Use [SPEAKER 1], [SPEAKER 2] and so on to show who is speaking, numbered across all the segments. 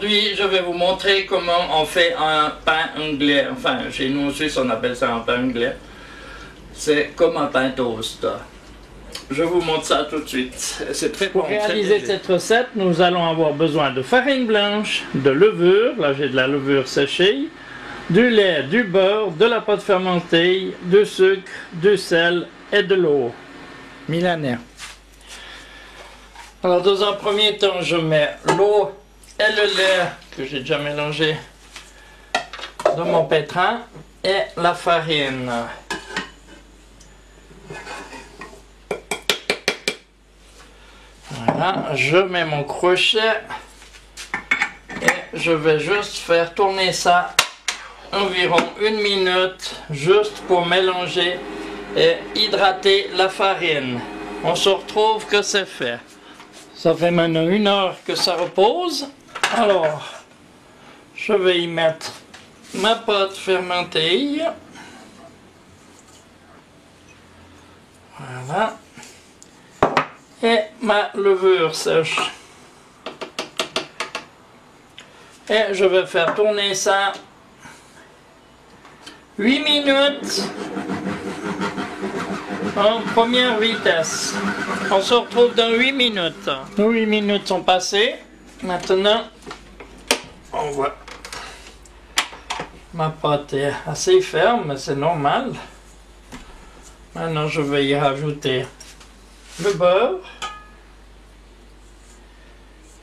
[SPEAKER 1] Aujourd'hui, je vais vous montrer comment on fait un pain anglais. Enfin, chez nous en Suisse, on appelle ça un pain anglais. C'est comme un pain toast. Je vous montre ça tout de suite. C'est très bon. Pour réaliser cette recette, nous allons avoir besoin de farine blanche, de levure. Là, j'ai de la levure séchée, du lait, du beurre, de la pâte fermentée, du sucre, du sel et de l'eau milanais. Alors, dans un premier temps, je mets l'eau et le lait que j'ai déjà mélangé dans mon pétrin et la farine. Voilà, je mets mon crochet et je vais juste faire tourner ça environ 1 minute, juste pour mélanger et hydrater la farine. On se retrouve que c'est fait. Ça fait maintenant 1 heure que ça repose. Alors, je vais y mettre ma pâte fermentée. Voilà. Et ma levure sèche. Et je vais faire tourner ça 8 minutes en première vitesse. On se retrouve dans 8 minutes. Nos 8 minutes sont passées. Maintenant, on voit. Ma pâte est assez ferme, mais c'est normal. Maintenant, je vais y rajouter le beurre.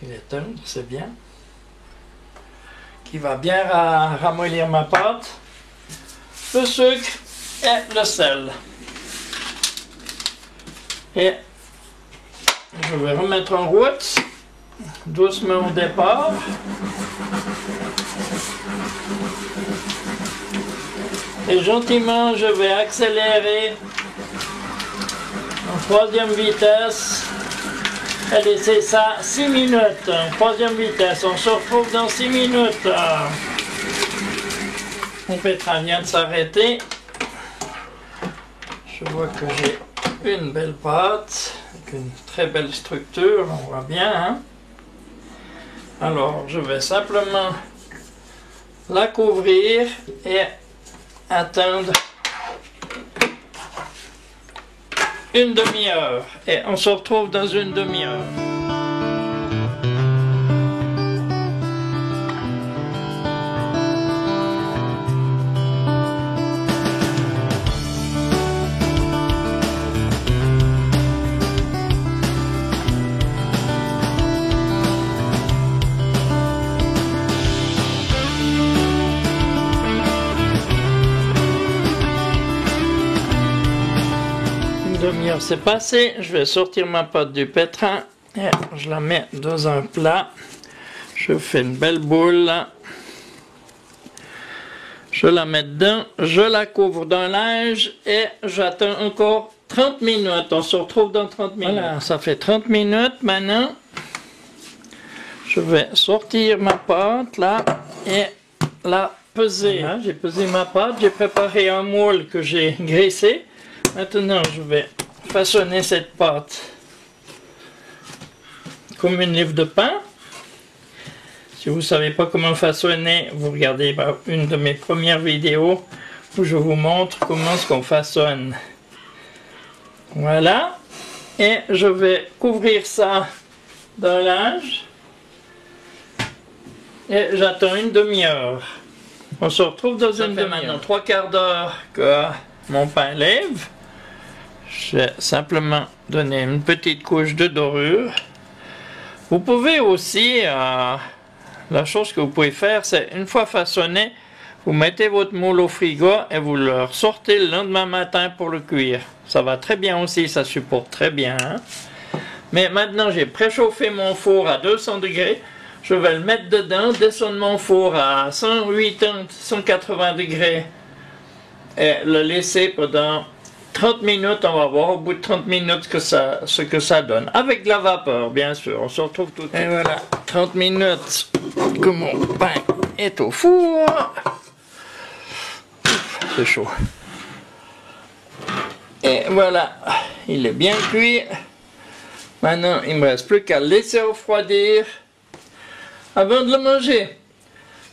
[SPEAKER 1] Il est tendre, c'est bien. Qui va bien ramollir ma pâte. Le sucre et le sel. Et je vais remettre en route, doucement au départ. Et gentiment, je vais accélérer en 3e vitesse et laisser ça 6 minutes. En 3e vitesse, on se retrouve dans 6 minutes. Mon pétrin vient de s'arrêter. Je vois que j'ai une belle pâte, avec une très belle structure, on voit bien. Hein? Alors, je vais simplement la couvrir et attendre 1 demi-heure. Et on se retrouve dans 1 demi-heure. Demi-heure c'est passé, je vais sortir ma pâte du pétrin et je la mets dans un plat. Je fais une belle boule. Je la mets dedans, je la couvre d'un linge et j'attends encore 30 minutes. On se retrouve dans 30 minutes. Voilà, ça fait 30 minutes maintenant. Je vais sortir ma pâte là et la peser. Voilà, j'ai pesé ma pâte, j'ai préparé un moule que j'ai graissé. Maintenant, je vais façonner cette pâte comme une livre de pain. Si vous ne savez pas comment façonner, vous regardez une de mes premières vidéos où je vous montre comment est-ce qu'on façonne. Voilà. Et je vais couvrir ça d'un linge. Et j'attends 1 demi-heure. On se retrouve dans une demi-heure. Maintenant 3/4 d'heure que mon pain lève. Je vais simplement donner une petite couche de dorure. Vous pouvez aussi, la chose que vous pouvez faire, c'est une fois façonné, vous mettez votre moule au frigo et vous le ressortez le lendemain matin pour le cuire. Ça va très bien aussi, ça supporte très bien. Hein? Mais maintenant, j'ai préchauffé mon four à 200 degrés. Je vais le mettre dedans, descendre mon four à 180, 180 degrés et le laisser pendant 30 minutes, on va voir au bout de 30 minutes ce que ça donne. Avec de la vapeur, bien sûr. On se retrouve tout de suite. Et voilà, 30 minutes que mon pain est au four. C'est chaud. Et voilà, il est bien cuit. Maintenant, il ne me reste plus qu'à le laisser refroidir. avant de le manger.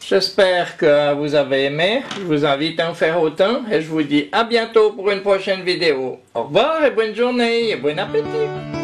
[SPEAKER 1] J'espère que vous avez aimé. Je vous invite à en faire autant et je vous dis à bientôt pour une prochaine vidéo. Au revoir et bonne journée et bon appétit.